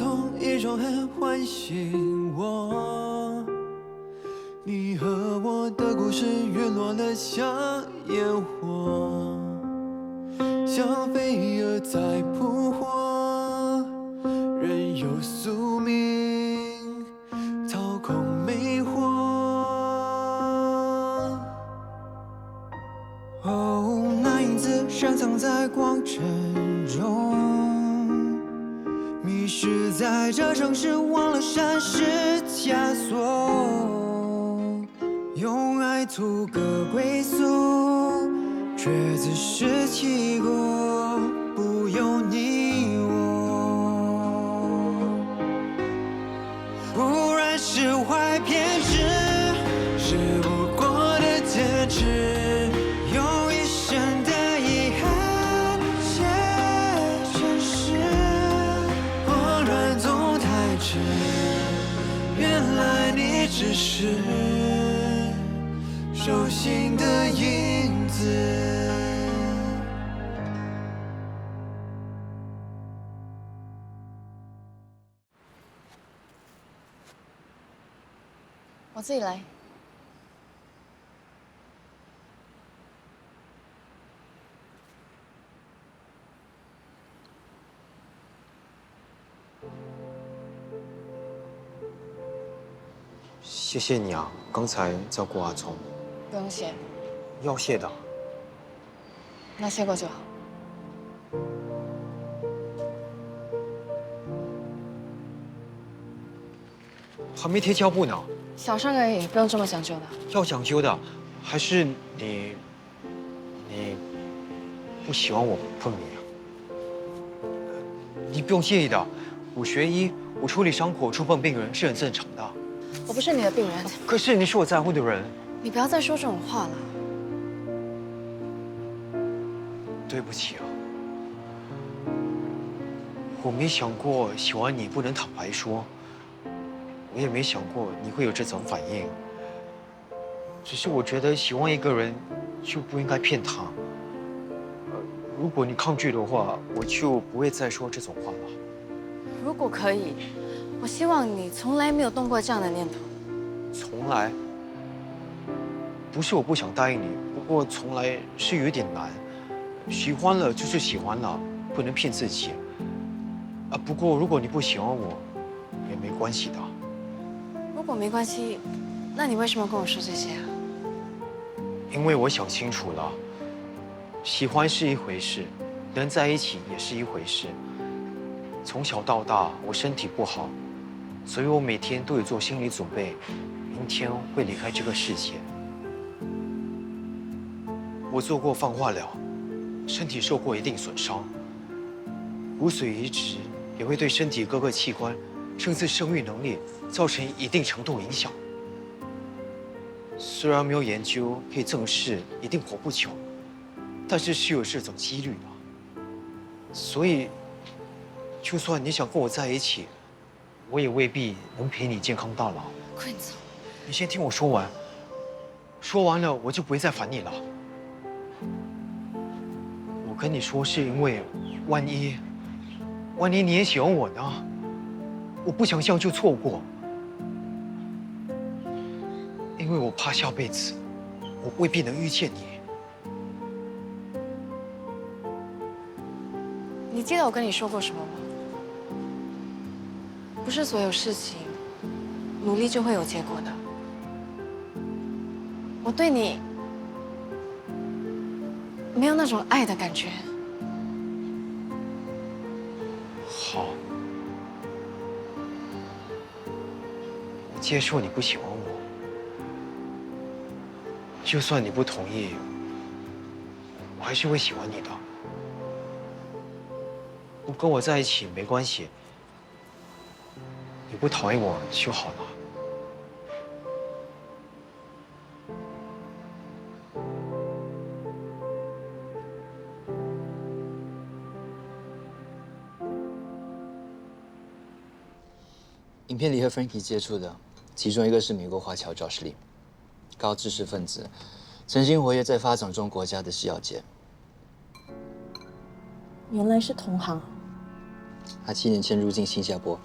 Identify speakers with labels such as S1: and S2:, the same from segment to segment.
S1: 同一种恨唤醒我。你和我的故事陨落得像烟火，像飞蛾在扑火，任由宿命操控魅惑。哦，那影子深藏在光尘中，迷失在这城市，忘了山是枷锁。用爱图个归宿，却自食其果，不由你我。不然释怀偏执，是不过的坚持，用一生的遗憾写成诗。我乱总太迟，原来你只是手心的影子。
S2: 我自己来。
S3: 谢谢你啊，刚才照顾阿聪。
S2: 不用谢，
S3: 要谢的。
S2: 那谢过就好。
S3: 还没贴胶布呢。
S2: 小伤而已，不用这么讲究的。
S3: 要讲究的，还是你不喜欢我碰你啊？你不用介意的，我学医，我处理伤口、触碰病人是很正常的。
S2: 我不是你的病人。
S3: 可是你是我在乎的人。
S2: 你不要再说这种话了。
S3: 对不起啊，我没想过喜欢你不能坦白说，我也没想过你会有这种反应。只是我觉得喜欢一个人就不应该骗他。如果你抗拒的话，我就不会再说这种话了。
S2: 如果可以，我希望你从来没有动过这样的念头。
S3: 从来？不是我不想答应你，不过从来是有点难。喜欢了就是喜欢了，不能骗自己。不过如果你不喜欢我，也没关系的。
S2: 如果没关系，那你为什么跟我说这些啊？
S3: 因为我想清楚了，喜欢是一回事，能在一起也是一回事。从小到大，我身体不好，所以我每天都有做心理准备，明天会离开这个世界。我做过放化疗，身体受过一定损伤，骨髓移植也会对身体各个器官，甚至生育能力造成一定程度影响。虽然没有研究可以证实一定活不久，但是有这种几率的。所以，就算你想跟我在一起，我也未必能陪你健康到老。
S2: 快走！
S3: 你先听我说完，说完了我就不会再烦你了。我跟你说是因为，万一你也喜欢我呢？我不想这样就错过，因为我怕下辈子我未必能遇见你。
S2: 你记得我跟你说过什么吗？不是所有事情努力就会有结果的。我对你没有那种爱的感觉。
S3: 好，我接受你不喜欢我，就算你不同意，我还是会喜欢你的。不跟我在一起没关系，你不讨厌我就好了。
S4: 影片里和 Frankie 接触的，其中一个是美国华侨 Josh Lee， 高知识分子，曾经活跃在发展中国家的西药界。
S5: 原来是同行。
S4: 他7年前入境新加坡，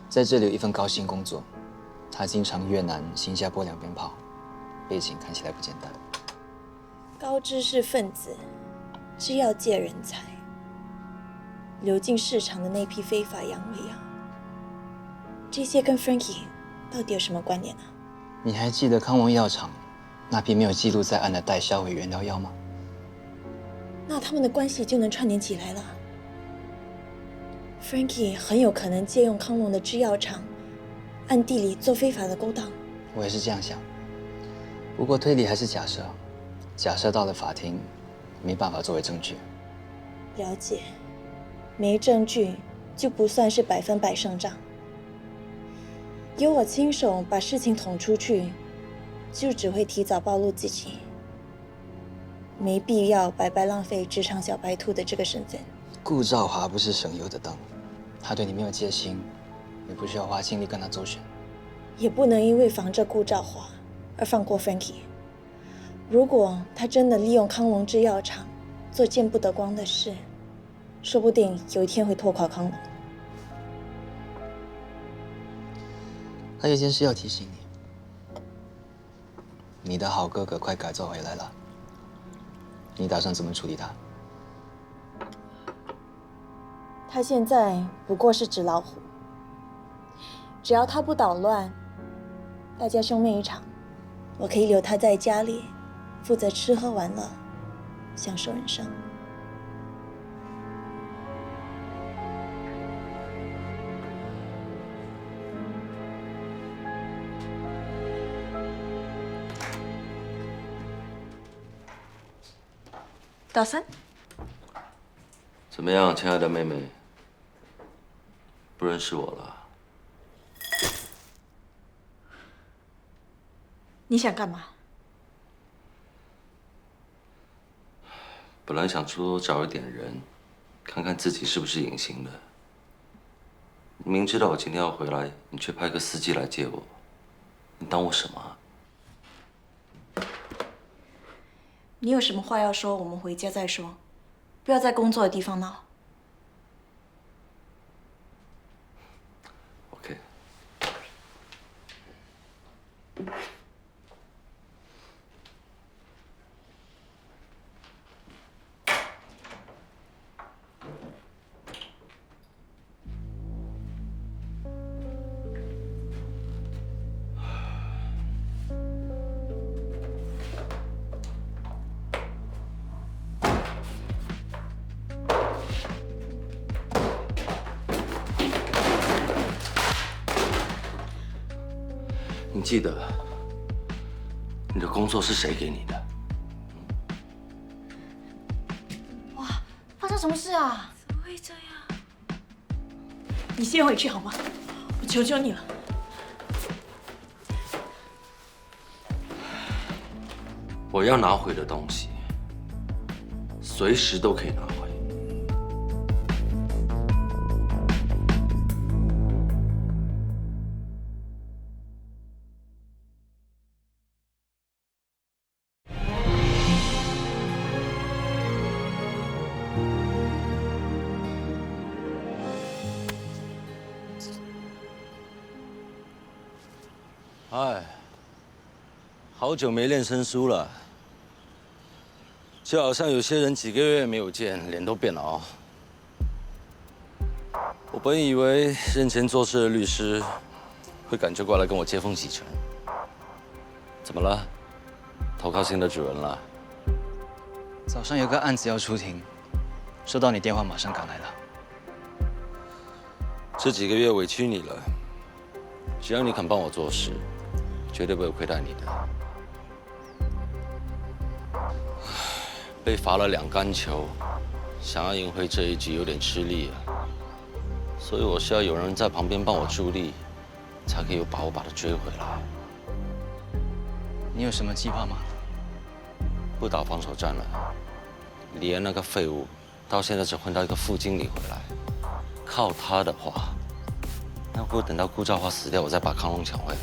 S4: 在这里有一份高薪工作。他经常越南、新加坡两边跑，背景看起来不简单。
S5: 高知识分子，制药界人才，流进市场的那批非法洋为药，这些跟 Frankie 到底有什么关联啊？
S4: 你还记得康龙药厂那批没有记录在案的代销伪原料药吗？
S5: 那他们的关系就能串联起来了。Frankie 很有可能借用康龙的制药厂，暗地里做非法的勾当。
S4: 我也是这样想，不过推理还是假设，假设到了法庭，没办法作为证据。
S5: 了解，没证据就不算是100%胜仗。由我亲手把事情捅出去，就只会提早暴露自己，没必要白白浪费职场小白兔的这个身份。
S4: 顾兆华不是省油的灯，他对你没有戒心，也不需要花精力跟他周旋。
S5: 也不能因为防着顾兆华而放过 Frankie。如果他真的利用康龙制药厂做见不得光的事，说不定有一天会拖垮康龙。
S4: 还有一件事要提醒你，你的好哥哥快改造回来了，你打算怎么处理他？
S5: 他现在不过是纸老虎，只要他不捣乱，大家兄妹一场，我可以留他在家里，负责吃喝玩乐，享受人生。
S6: 大三，
S7: 怎么样，亲爱的妹妹？不认识我了？
S6: 你想干嘛？
S7: 本来想说找一点人，看看自己是不是隐形的。明知道我今天要回来，你却派个司机来接我，你当我什么啊？
S6: 你有什么话要说，我们回家再说，不要在工作的地方闹。
S7: OK。你记得你的工作是谁给你的？
S2: 发生什么事啊？
S6: 怎么会这样？你先回去好吗？我求求你了。
S7: 我要拿回的东西，随时都可以拿回。哎，好久没练生疏了，就好像有些人几个月没有见，脸都变了哦。我本以为认真做事的律师会赶着过来跟我接风洗尘，怎么了？投靠新的主人了？
S4: 早上有个案子要出庭，收到你电话马上赶来了。
S7: 这几个月委屈你了，只要你肯帮我做事，绝对不会亏待你的。被罚了2杆球，想要赢回这一局有点吃力啊，所以我需要有人在旁边帮我助力，才可以有把握把他追回来。
S4: 你有什么计划吗？
S7: 不打防守战了，李安那个废物到现在只混到一个副经理回来，靠他的话，那不如等到顾兆华死掉，我再把康龙抢回来。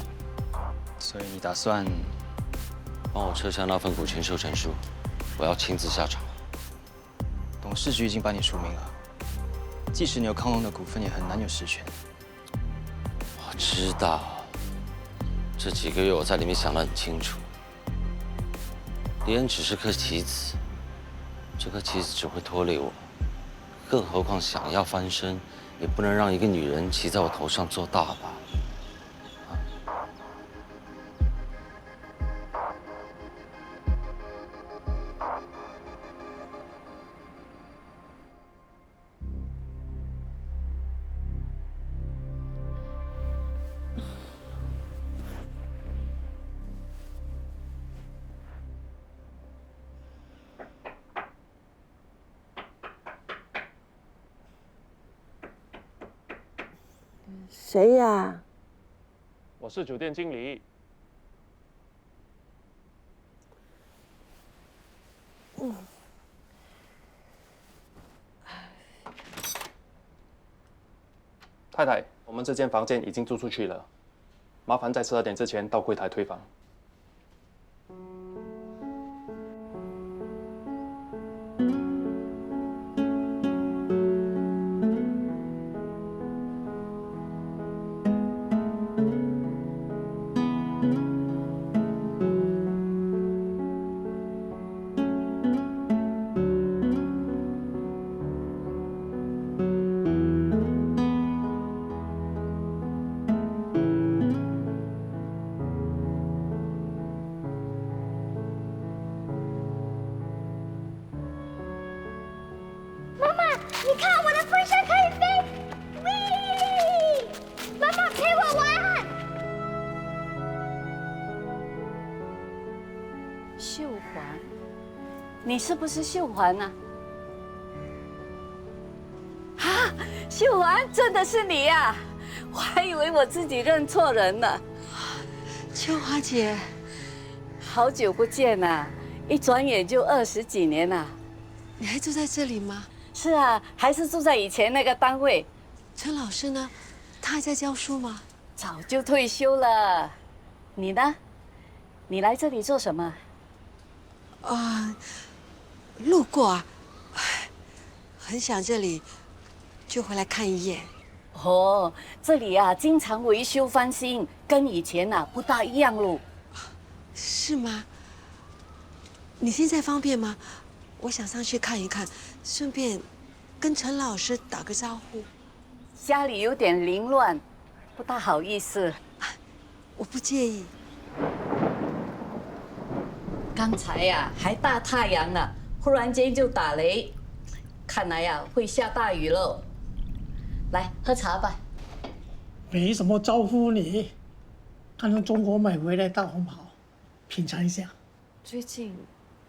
S4: 所以你打算
S7: 帮我撤销那份股权授权书，我要亲自下场。
S4: 董事局已经把你除名了，即使你有康龙的股份，也很难有实权。
S7: 我知道，这几个月我在里面想得很清楚，李恩只是颗棋子，这颗棋子只会拖累我，更何况想要翻身，也不能让一个女人骑在我头上做大吧。
S8: 谁呀？
S9: 我是酒店经理。太太，我们这间房间已经租出去了，麻烦在12点之前到柜台退房。
S10: 你看我的风扇可以飞，喂！妈妈陪我玩。
S2: 秀环，你是不是秀环啊？啊，秀环，真的是你呀！我还以为我自己认错人了。
S8: 秋华姐，
S2: 好久不见呐，一转眼就20几年了。
S8: 你还住在这里吗？
S2: 是啊，还是住在以前那个单位。
S8: 陈老师呢？他还在教书吗？
S2: 早就退休了。你呢？你来这里做什么？
S8: 路过啊，很想这里，就回来看一眼。
S2: 哦，这里啊，经常维修翻新，跟以前啊不大一样喽。
S8: 是吗？你现在方便吗？我想上去看一看，顺便跟陈老师打个招呼。
S2: 家里有点凌乱，不大好意思。
S8: 我不介意。
S2: 刚才呀还大太阳呢，忽然间就打雷，看来呀会下大雨喽。来喝茶吧。
S11: 没什么招呼你，看从中国买回来大红袍，品尝一下。
S8: 最近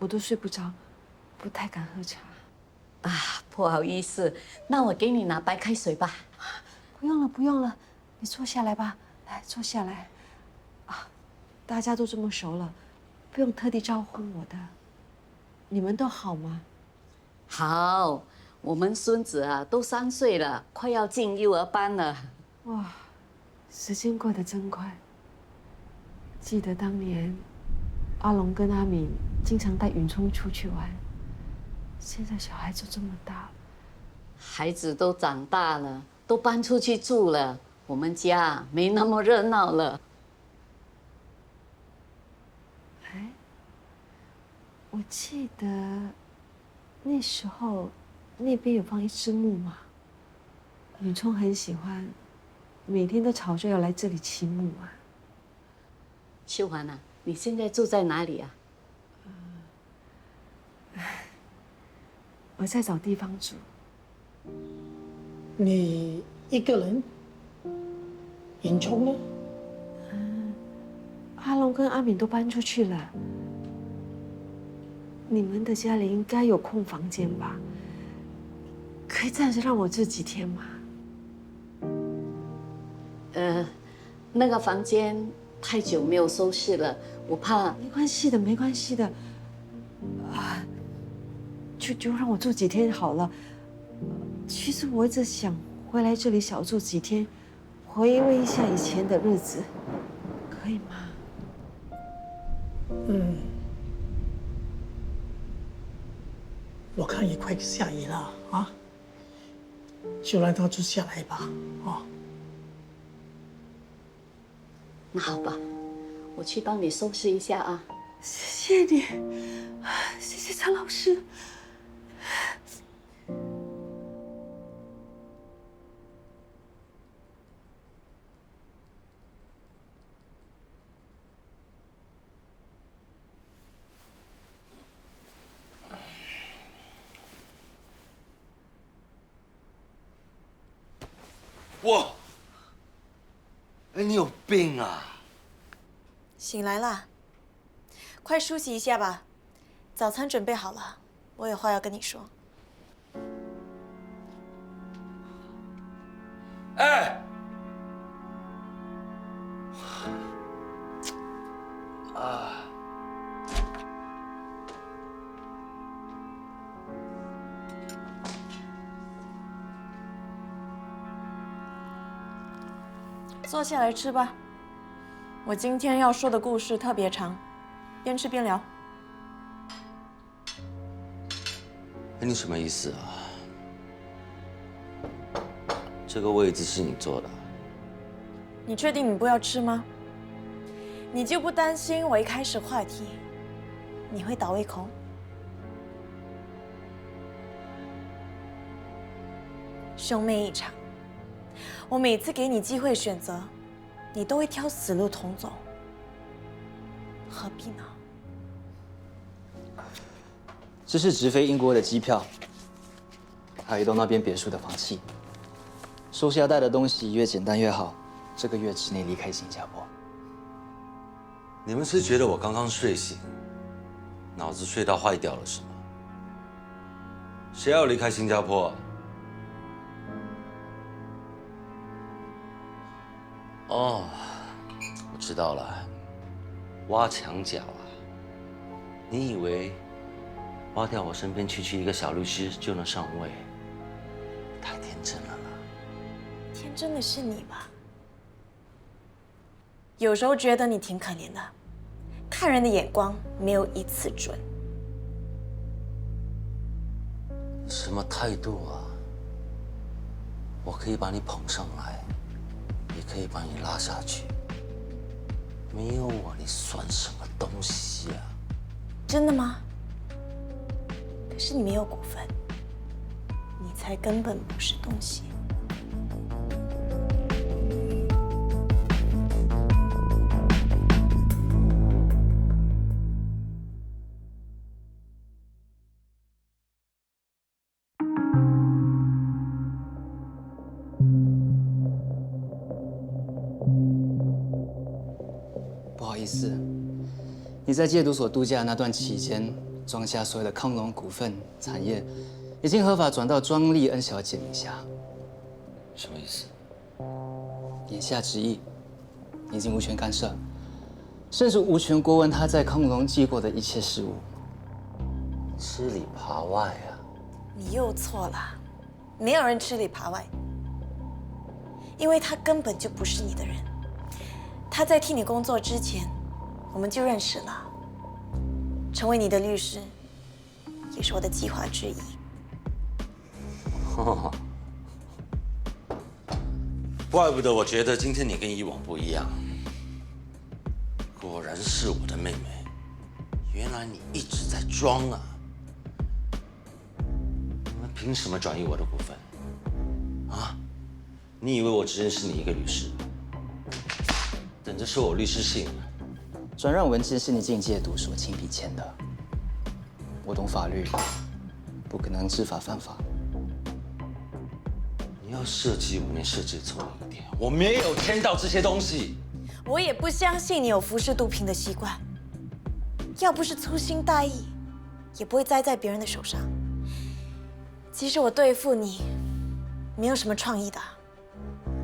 S8: 我都睡不着，不太敢喝茶。
S2: 啊，不好意思，那我给你拿白开水吧。
S8: 不用了，不用了，你坐下来吧。来，坐下来。啊，大家都这么熟了，不用特地招呼我的。你们都好吗？
S2: 好，我们孙子啊都3岁了，快要进幼儿班了。
S8: 哇，时间过得真快。记得当年，阿龙跟阿敏经常带允聪出去玩。现在小孩子这么大了，
S2: 孩子都长大了，都搬出去住了，我们家没那么热闹了。
S8: 哎，我记得那时候那边有放一只木马，允聪很喜欢，每天都吵着要来这里骑木马。
S2: 秀环啊，你现在住在哪里啊？
S8: 我在找地方住。
S11: 你一个人？允聪呢？
S8: 阿龙跟阿敏都搬出去了，你们的家里应该有空房间吧？可以暂时让我住几天吗？
S2: 那个房间太久没有收拾了，我怕。
S8: 没关系的，没关系的。啊，就让我住几天好了。其实我一直想回来这里小住几天，回味一下以前的日子，可以吗？
S11: 我看也快下雨了啊，就让他住下来吧。哦，
S2: 那好吧，我去帮你收拾一下啊。
S8: 谢谢你，谢谢陈老师。
S7: 哇！哎，你有病啊！
S5: 醒来啦，快梳洗一下吧。早餐准备好了，我有话要跟你说。
S7: 哎！啊！
S5: 坐下来吃吧。我今天要说的故事特别长，边吃边聊。
S7: 哎，你什么意思啊？这个位置是你坐的？
S5: 你确定你不要吃吗？你就不担心我一开始话题你会倒胃口？兄妹一场，我每次给你机会选择，你都会挑死路同走，何必呢？
S4: 这是直飞英国的机票，还有一栋那边别墅的房契。收下带的东西越简单越好，这个月之内离开新加坡。
S7: 你们是觉得我刚刚睡醒，脑子睡到坏掉了是吗？谁要离开新加坡啊？哦，我知道了，挖墙脚啊！你以为挖掉我身边区一个小律师就能上位？太天真了啦！
S5: 天真的是你吧？有时候觉得你挺可怜的，看人的眼光没有一次准。
S7: 什么态度啊？我可以把你捧上来，也可以把你拉下去。没有我，你算什么东西啊？
S5: 真的吗？可是你没有股份，你才根本不是东西。
S4: 不好意思，你在戒毒所度假那段期间，庄家所有的康龙股份产业已经合法转到庄丽恩小姐名下。
S7: 什么意思？
S4: 言下之意，你已经无权干涉，甚至无权过问他在康龙记过的一切事务。
S7: 吃里扒外啊！
S5: 你又错了，没有人吃里扒外，因为他根本就不是你的人。他在替你工作之前，我们就认识了。成为你的律师，也是我的计划之一。
S7: 哦，怪不得我觉得今天你跟以往不一样。果然是我的妹妹，原来你一直在装啊！你们凭什么转移我的股份？啊？你以为我只认识你一个律师？等着收我律师信？
S4: 转让文件是你进戒毒所亲笔签的。我懂法律，不可能知法犯法。
S7: 你要设计5年设计聪明一点，我没有签到这些东西。
S5: 我也不相信你有服食毒品的习惯。要不是粗心大意，也不会栽在别人的手上。其实我对付你，没有什么创意的，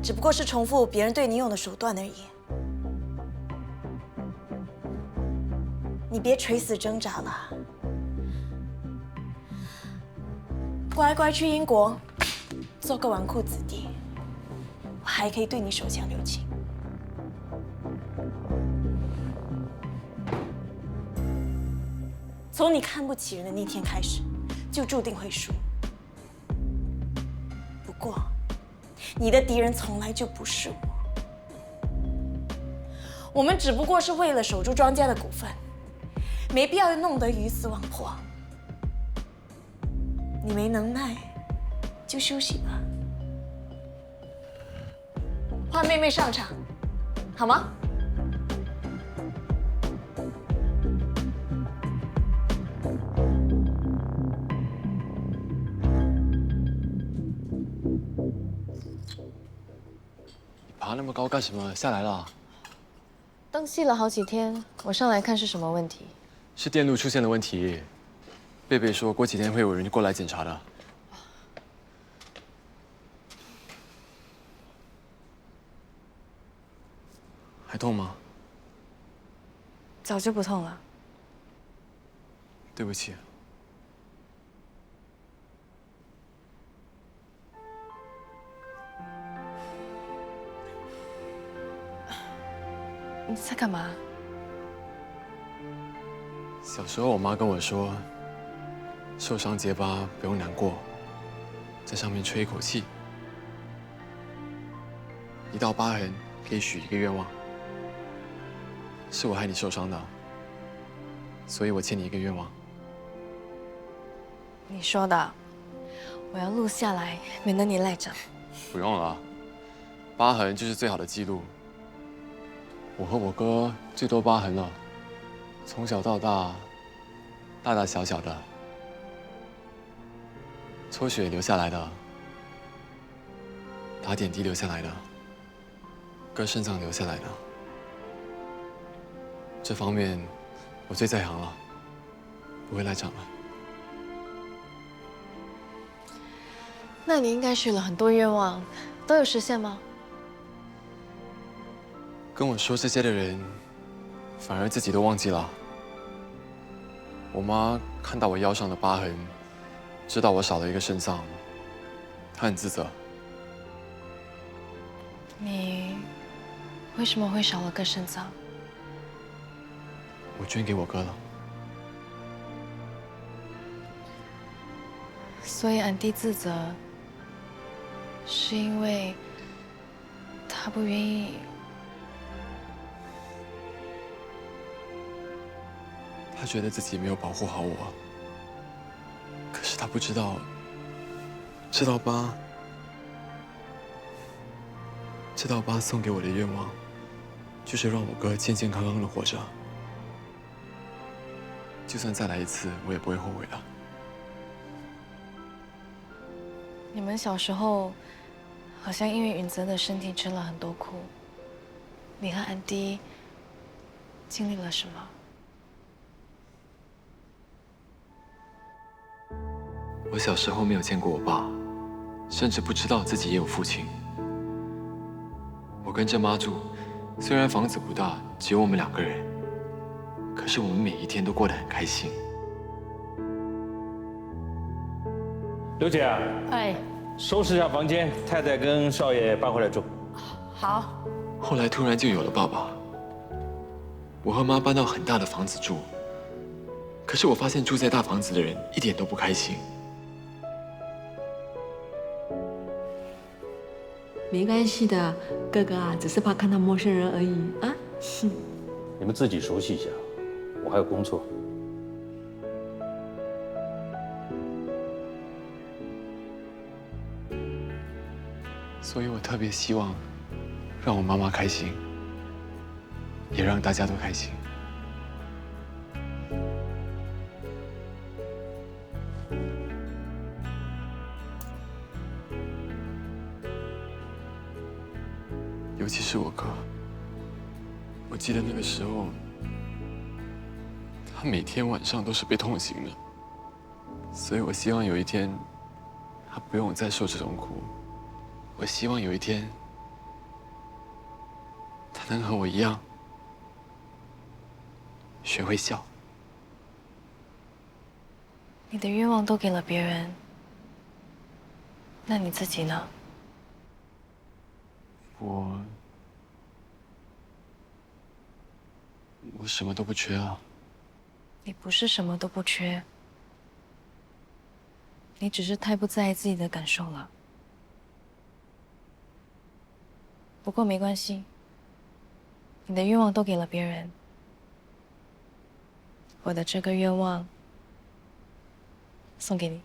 S5: 只不过是重复别人对你用的手段而已。你别垂死挣扎了，乖乖去英国做个纨绔子弟，我还可以对你手下留情。从你看不起人的那天开始，就注定会输。不
S6: 过，你的敌人从来就不是我。我们只不过是为了守住庄家的股份，没必要弄得鱼死网破。你没能耐，就休息吧。换妹妹上场，好吗？
S12: 爬那么高干什么？下来了。
S13: 登记了好几天，我上来看是什么问题。
S12: 是电路出现了问题。贝贝说过几天会有人过来检查的。还痛吗？
S13: 早就不痛了。
S12: 对不起。
S13: 你在干嘛？
S12: 小时候我妈跟我说，受伤结疤不用难过，在上面吹一口气，一道疤痕可以许一个愿望。是我害你受伤的，所以我欠你一个愿望。
S13: 你说的，我要录下来，免得你赖账。
S12: 不用了，疤痕就是最好的记录。我和我哥最多疤痕了，从小到大，大大小小的，抽血留下来的，打点滴留下来的，割肾脏留下来的。这方面我最在行了，不会赖账了。
S13: 那你应该许了很多愿望，都有实现吗？
S12: 跟我说这些的人，反而自己都忘记了。我妈看到我腰上的疤痕，知道我少了一个肾脏，她很自责。
S13: 你为什么会少了个肾脏？
S12: 我捐给我哥了。
S13: 所以安迪自责，是因为他不愿意。
S12: 他觉得自己没有保护好我，可是他不知道，这道疤送给我的愿望，就是让我哥健健康康的活着。就算再来一次，我也不会后悔的。
S13: 你们小时候好像因为允泽的身体吃了很多苦，你和安迪经历了什么？
S12: 我小时候没有见过我爸，甚至不知道自己也有父亲。我跟着妈住，虽然房子不大，只有我们2个人，可是我们每一天都过得很开心。
S14: 刘姐啊，
S15: 哎，
S14: 收拾一下房间，太太跟少爷搬回来住。
S15: 好。
S12: 后来突然就有了爸爸，我和妈搬到很大的房子住，可是我发现住在大房子的人一点都不开心。
S8: 没关系的，哥哥啊，只是怕看到陌生人而已啊。
S14: 你们自己熟悉一下，我还有工作。
S12: 所以我特别希望让我妈妈开心，也让大家都开心。尤其是我哥，我记得那个时候，他每天晚上都是被痛醒的，所以我希望有一天，他不用再受这种苦。我希望有一天，他能和我一样，学会笑。
S13: 你的愿望都给了别人，那你自己呢？
S12: 我什么都不缺啊。
S13: 你不是什么都不缺，你只是太不在意自己的感受了。不过没关系，你的愿望都给了别人，我的这个愿望送给你。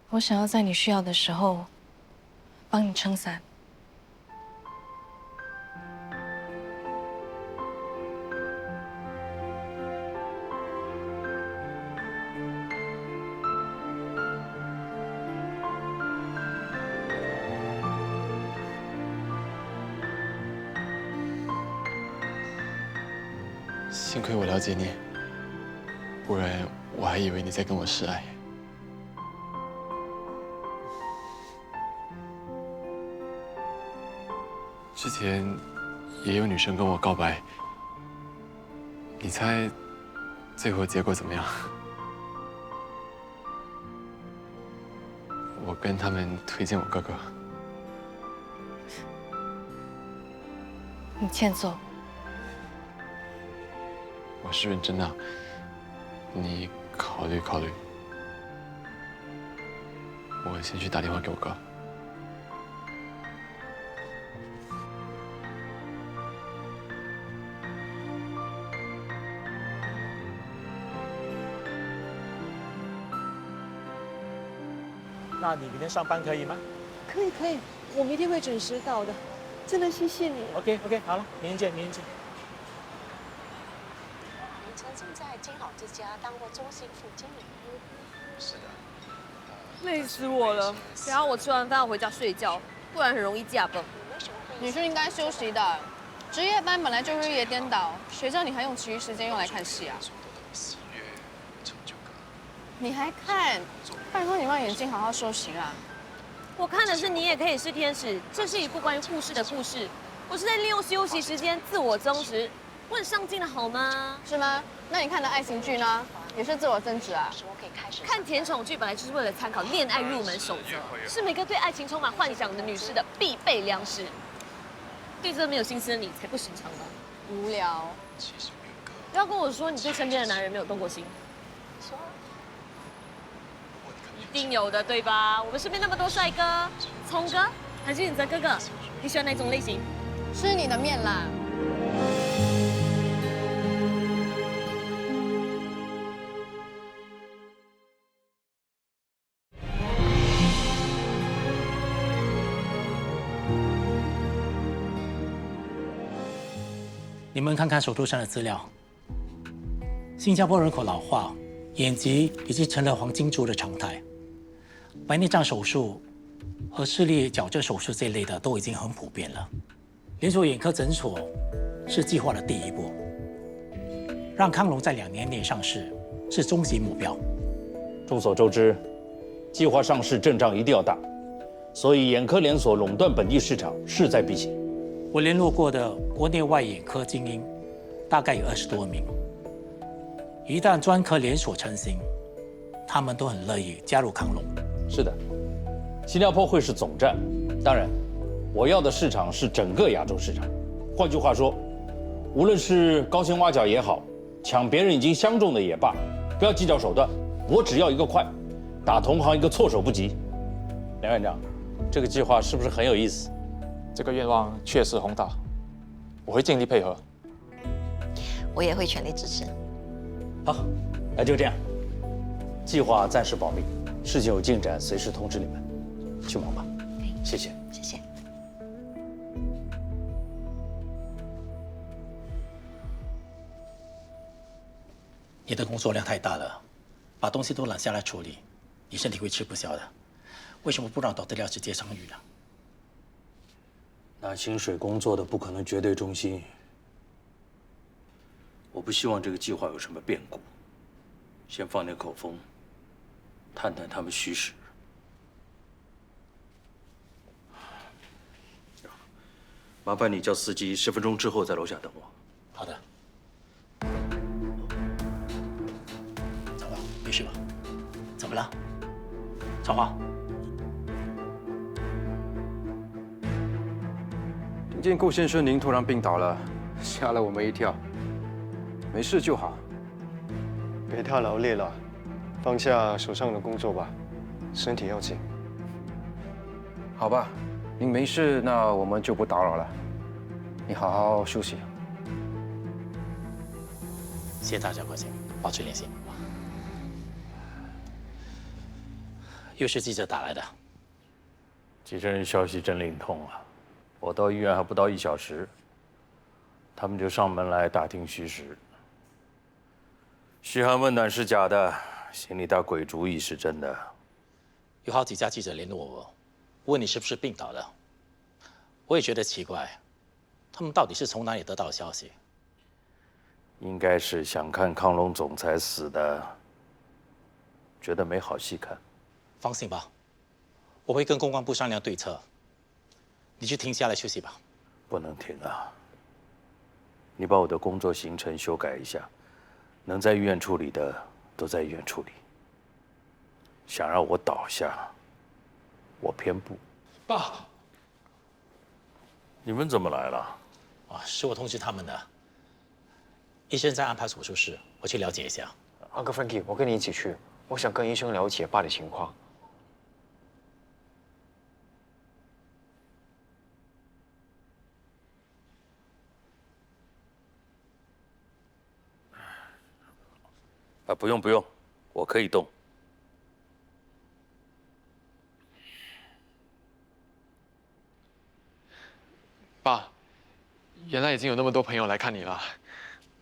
S13: 我想要在你需要的时候帮你撑伞。
S12: 幸亏我了解你，不然我还以为你在跟我示爱。之前也有女生跟我告白，你猜最后结果怎么样？我跟他们推荐我哥哥。
S13: 你欠揍。
S12: 我是认真的，你考虑考虑。我先去打电话给我哥。
S15: 那你明天上班可以吗？
S8: 可以可以，我明天会准时到的，真的谢谢你。
S15: OK， 好了，明天见，明天见。
S16: 您曾经在金好之家当过中心副经理。
S17: 是的。
S18: 累死我了！等下我吃完饭要回家睡觉，不然很容易驾崩。
S19: 你是应该休息的，值夜班本来就日夜颠倒，谁叫你还用其余时间用来看戏啊？你还看？拜托你让眼睛好好休息啦！
S18: 我看的是《你也可以是天使》，这是一部关于护士的故事。我是在利用休息时间自我增值，我很上进的好吗？
S19: 是吗？那你看的爱情剧呢，也是自我增值啊？
S18: 看甜宠剧本来就是为了参考恋爱入门守则，是每个对爱情充满幻想的女士的必备粮食。对这没有心思的你才不寻常吧？
S19: 无聊。
S18: 不要跟我说你对身边的男人没有动过心。一定有的，对吧？我们身边那么多帅哥，聪哥还是允泽哥哥，你喜欢哪种类型？
S19: 吃你的面啦！
S15: 你们看看手头上的资料，新加坡人口老化，眼疾已经成了黄金周的常态。白内障手术和视力矫正手术这一类的都已经很普遍了。连锁眼科诊所是计划的第一步，让康龙在2年内上市是终极目标。
S14: 众所周知，计划上市阵仗一定要大，所以眼科连锁垄断本地市场势在必行。
S15: 我联络过的国内外眼科精英大概有20多名，一旦专科连锁成型，他们都很乐意加入康龙。
S14: 是的，新加坡会是总站，当然，我要的市场是整个亚洲市场。换句话说，无论是高薪挖角也好，抢别人已经相中的也罢，不要计较手段，我只要一个快，打同行一个措手不及。梁院长，这个计划是不是很有意思？
S9: 这个愿望确实宏大，我会尽力配合。
S16: 我也会全力支持。
S14: 好，那就这样，计划暂时保密。事情有进展，随时通知你们。去忙吧，谢谢。
S16: 谢谢。
S15: 你的工作量太大了，把东西都揽下来处理，你身体会吃不消的。为什么不让导资料直接参与呢？
S14: 拿薪水工作的不可能绝对忠心。我不希望这个计划有什么变故，先放点口风。探探他们虚实。麻烦你叫司机10分钟之后在楼下等我。
S15: 好的。长华，没事吧？怎么了？长华。
S20: 听见顾先生您突然病倒了，吓了我们一跳。没事就好。
S21: 别太劳累了。放下手上的工作吧，
S20: 身体要紧。好吧，您没事，那我们就不打扰了。你好好休息。
S15: 谢谢大家关心，保持联系。又是记者打来的。
S14: 接生人消息真灵通啊！我到医院还不到1小时，他们就上门来打听虚实。嘘寒问暖是假的，心里打鬼主意是真的。
S15: 有好几家记者联络我，问你是不是病倒了。我也觉得奇怪，他们到底是从哪里得到消息？
S14: 应该是想看康龙总裁死的，觉得没好戏看。
S15: 放心吧，我会跟公关部商量对策。你去停下来休息吧。
S14: 不能停啊！你把我的工作行程修改一下，能在医院处理的都在医院处理。想让我倒下，我偏不。
S15: 爸，
S14: 你们怎么来了？
S15: 啊，是我通知他们的。医生在安排手术室，我去了解一下。
S3: Uncle Frankie， 我跟你一起去，我想跟医生了解爸的情况。
S14: 啊，不用不用，我可以动。
S12: 爸，原来已经有那么多朋友来看你了，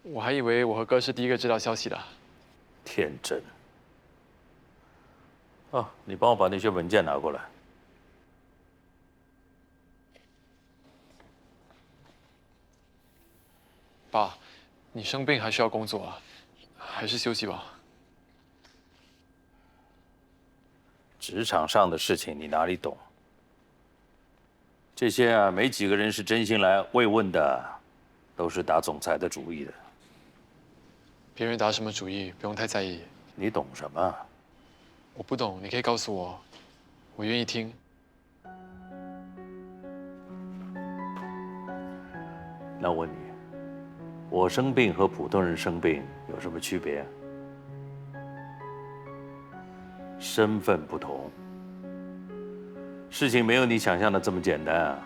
S12: 我还以为我和哥是第一个知道消息的。
S14: 天真。啊，你帮我把那些文件拿过来。
S12: 爸，你生病还需要工作啊，还是休息吧。
S14: 职场上的事情你哪里懂？这些啊，没几个人是真心来慰问的，都是打总裁的主意的。
S12: 别人打什么主意，不用太在意。
S14: 你懂什么？
S12: 我不懂，你可以告诉我，我愿意听。
S14: 那我问你，我生病和普通人生病有什么区别？身份不同，事情没有你想象的这么简单啊。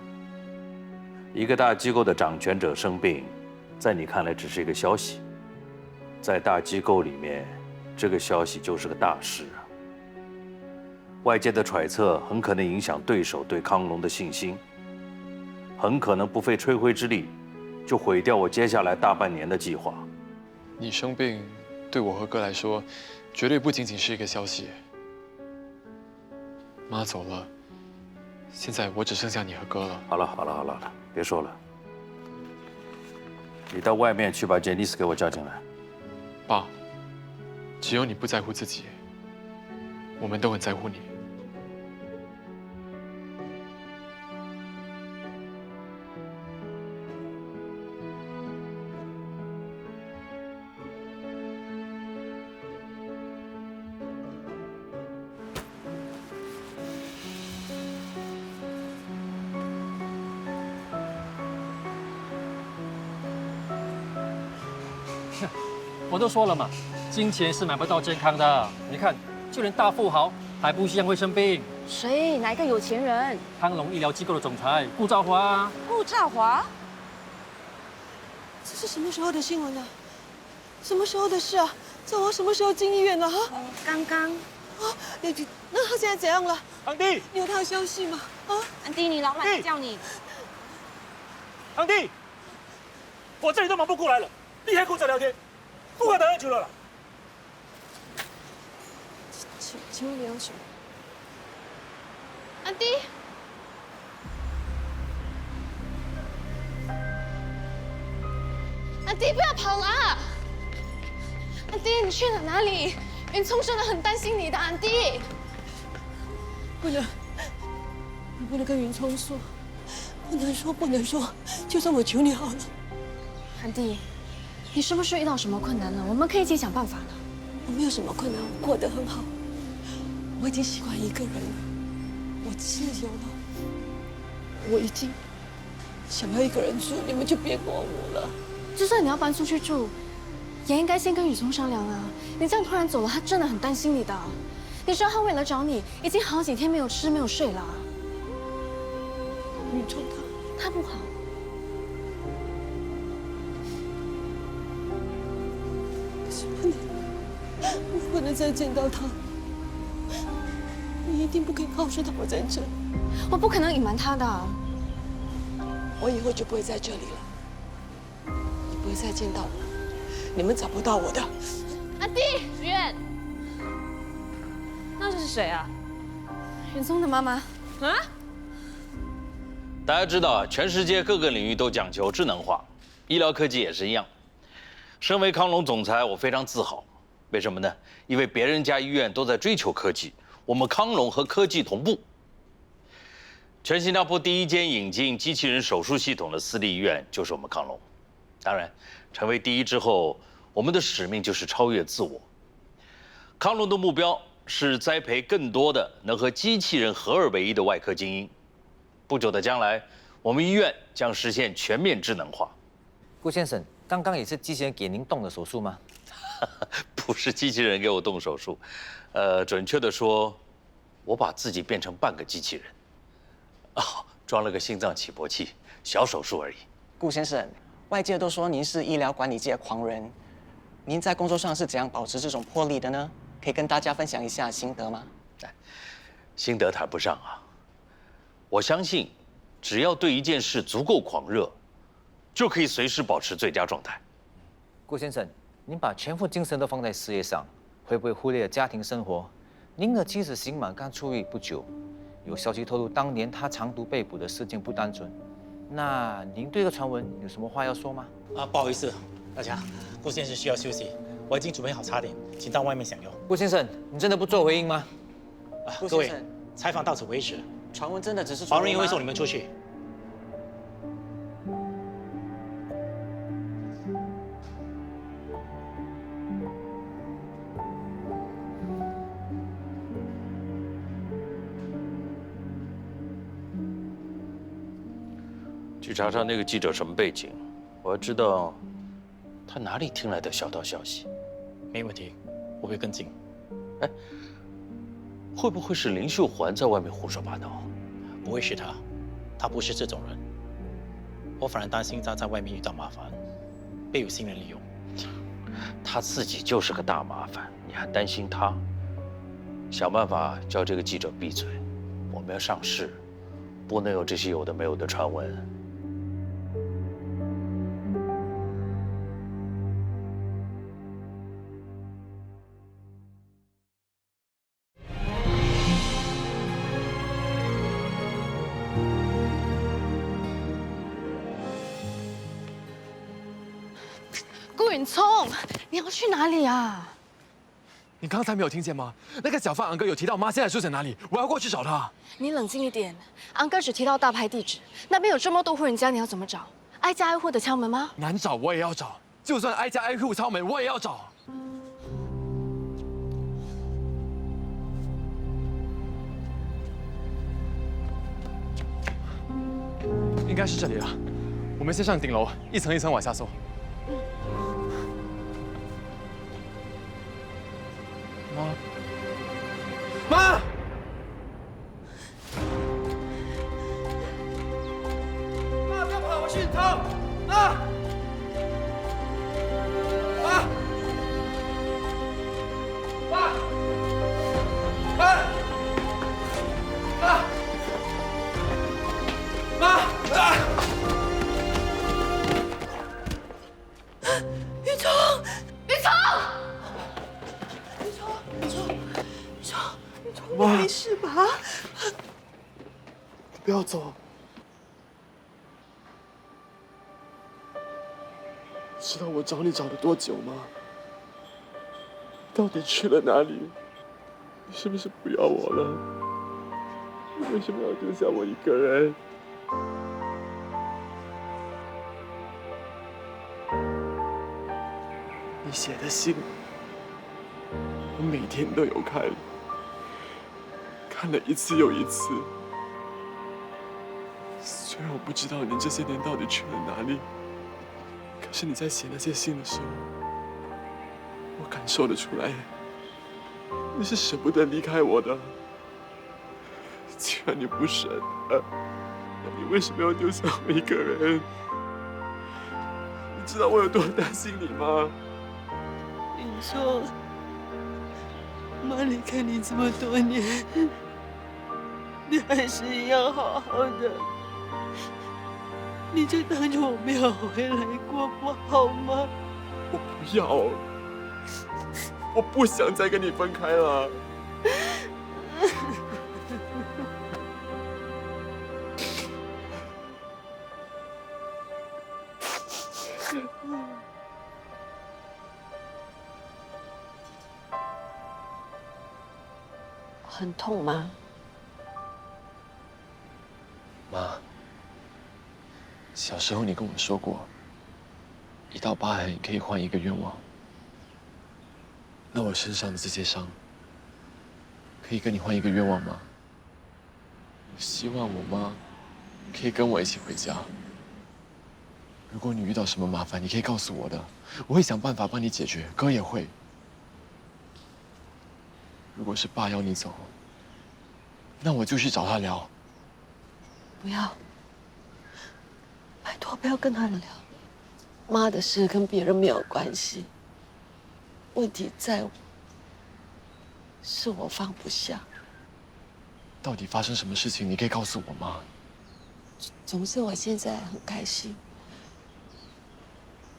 S14: 一个大机构的掌权者生病，在你看来只是一个消息，在大机构里面，这个消息就是个大事啊。外界的揣测很可能影响对手对康龙的信心，很可能不费吹灰之力就毁掉我接下来大半年的计划。
S12: 你生病，对我和哥来说，绝对不仅仅是一个消息。妈走了，现在我只剩下你和哥了。
S14: 好了好了好了好了，别说了。你到外面去把杰尼斯给我叫进来。
S12: 爸，只有你不在乎自己，我们都很在乎你。
S17: 我都说了嘛，金钱是买不到健康的。你看，就连大富豪还不一样会生病。
S18: 谁？哪一个有钱人？
S17: 康龙医疗机构的总裁顾兆华啊。
S18: 顾兆华？
S8: 这是什么时候的新闻啊？什么时候的事啊？兆华什么时候进医院了？哈？
S18: 刚刚。
S8: 啊，那他现在怎样了？
S17: 安迪，
S8: 你有他的消息吗？啊，
S18: 安迪，你老板在叫你。
S17: 安迪，我这里都忙不过来了，你还跟我聊天？不管打篮球了啦。
S8: 请问你要什么？
S19: 安迪，安迪，不要跑啦！安迪，你去了哪里？云聪真的很担心你的，安迪。
S8: 不能，你不能跟云聪说，不能说，就算我求你好了。
S18: 安迪。你是不是遇到什么困难了？我们可以一起想办法的。
S8: 我没有什么困难，我过得很好。我已经习惯一个人了，我自由了。我已经想要一个人住，你们就别管我了。
S18: 就算你要搬出去住，也应该先跟雨松商量啊。你这样突然走了，他真的很担心你的。你知道他为了找你，已经好几天没有吃没有睡了。
S8: 宇宙
S18: 他不好。
S8: 可是不能，我不能再见到他。你一定不可以告诉他我在这。
S18: 我不可能隐瞒他的。
S8: 我以后就不会在这里了，你不会再见到我，你们找不到我的。
S18: 安迪，许愿。那这是谁啊？远宗的妈妈。啊？
S14: 大家知道，全世界各个领域都讲求智能化，医疗科技也是一样。身为康龙总裁，我非常自豪。为什么呢？因为别人家医院都在追求科技，我们康龙和科技同步。全新加坡第一间引进机器人手术系统的私立医院就是我们康龙。当然，成为第一之后，我们的使命就是超越自我。康龙的目标是栽培更多的能和机器人合二为一的外科精英。不久的将来，我们医院将实现全面智能化。
S3: 顾先生，刚刚也是机器人给您动的手术吗？
S14: 不是机器人给我动手术，准确的说，我把自己变成半个机器人。哦，装了个心脏起搏器，小手术而已。
S21: 顾先生，外界都说您是医疗管理界狂人，您在工作上是怎样保持这种魄力的呢？可以跟大家分享一下心得吗？
S14: 心得谈不上啊。我相信，只要对一件事足够狂热，就可以随时保持最佳状态。
S3: 顾先生，您把全副精神都放在事业上，会不会忽略了家庭生活？您的妻子刑满刚出狱不久，有消息透露，当年她长途被捕的事件不单纯。那您对这个传闻有什么话要说吗？
S15: 不好意思，大家，顾先生需要休息，我已经准备好茶点，请到外面享用。
S3: 顾先生，你真的不做回应吗？
S15: 各位，采访到此为止。
S21: 传闻真的只是
S15: 黄仁英会送你们出去。
S14: 去查查那个记者什么背景，我要知道他哪里听来的小道消息。
S15: 没问题，我会跟进。
S14: 哎，会不会是林秀环在外面胡说八道？
S15: 不会是他，他不是这种人。我反而担心他在外面遇到麻烦，被有心人利用。
S14: 他自己就是个大麻烦，你还担心他？想办法叫这个记者闭嘴。我们要上市，不能有这些有的没有的传闻。
S18: 顾允聪，你要去哪里啊？
S12: 你刚才没有听见吗？那个小贩昂哥有提到妈现在住在哪里，我要过去找他。
S18: 你冷静一点，昂哥只提到大牌地址，那边有这么多户人家，你要怎么找？挨家挨户的敲门吗？
S12: 难找我也要找，就算挨家挨户敲门，我也要找。应该是这里了，我们先上顶楼，一层一层往下搜。妈！
S1: 妈，不要跑，我是他。妈！妈！妈！妈！妈！妈！
S8: 宇聪，
S18: 宇聪！
S8: 你没事吧？
S12: 你不要走。知道我找你找了多久吗？到底去了哪里？你是不是不要我了？你为什么要丢下我一个人？你写的信，我每天都有看。看了一次又一次，虽然我不知道你这些年到底去了哪里，可是你在写那些信的时候，我感受得出来，你是舍不得离开我的。既然你不舍得，那你为什么要丢下我一个人？你知道我有多担心你吗？
S8: 你说，妈离开你这么多年，你还是一样好好的，你就当做我没有回来过，不好吗？
S12: 我不要，我不想再跟你分开了。
S8: 很痛吗？
S12: 妈，小时候你跟我说过，一道疤痕可以换一个愿望。那我身上的这些伤，可以跟你换一个愿望吗？我希望我妈可以跟我一起回家。如果你遇到什么麻烦，你可以告诉我的，我会想办法帮你解决。哥也会。如果是爸要你走，那我就去找他聊。
S8: 不要，拜托不要跟他聊。妈的事跟别人没有关系，问题在我，是我放不下。
S12: 到底发生什么事情？你可以告诉我吗？
S8: 总之，我现在很开心。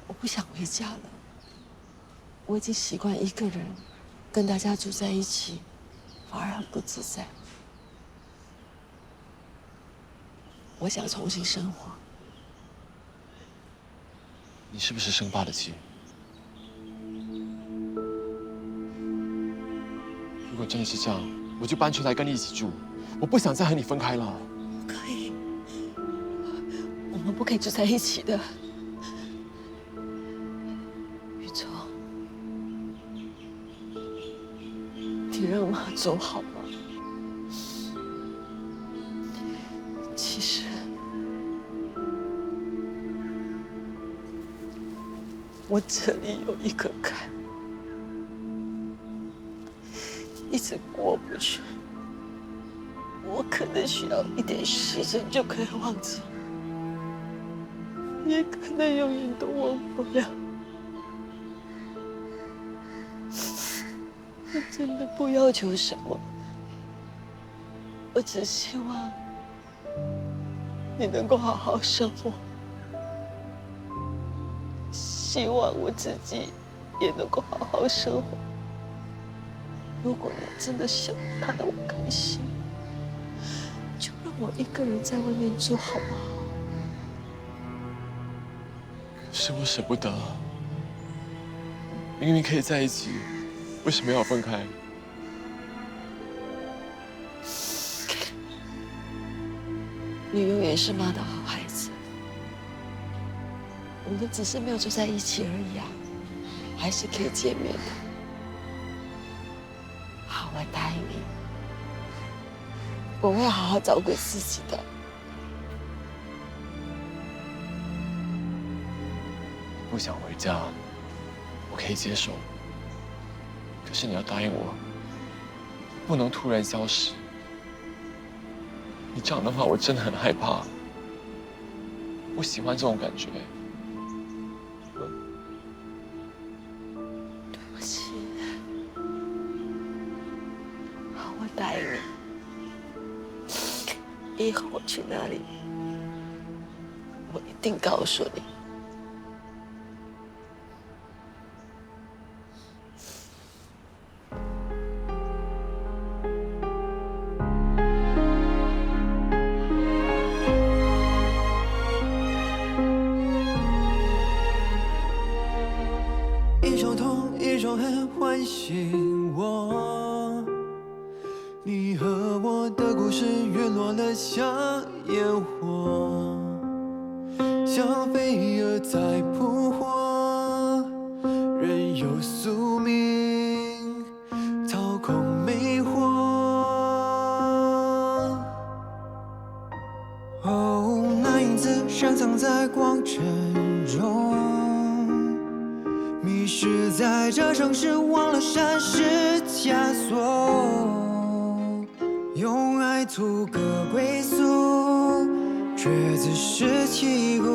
S8: 我不想回家了，我已经习惯一个人跟大家住在一起，反而很不自在。我想重新生活。
S12: 你是不是生爸的气？如果真的是这样，我就搬出来跟你一起住。我不想再和你分开了。
S8: 不可以，我们不可以住在一起的。宇宙，你让妈走好吗？其实，我这里有一个坎，一直过不去。我可能需要一点时间就可以忘记，也可能永远都忘不了。我真的不要求什么，我只希望你能够好好生活，希望我自己也能够好好生活。如果你真的想看到我开心，就让我一个人在外面住好不好？
S12: 是我舍不得，明明可以在一起，为什么要分开？
S8: 你永远是妈的好孩子，我们只是没有住在一起而已啊，还是可以见面的。好，我答应你，我会好好照顾自己的。
S12: 不想回家，我可以接受。可是你要答应我，不能突然消失。你这样的话，我真的很害怕。不喜欢这种感觉。
S8: 对不起。好，我答应你。以后我去哪里，我一定告诉你。
S1: 一种痛，一种恨唤醒我。你和我的故事陨落了，像烟火，像飞蛾在扑火，任由宿命操控魅惑。哦，那影子深藏在光尘中。迷失是在这城市忘了山是枷锁，用爱图个归宿，却自食其果。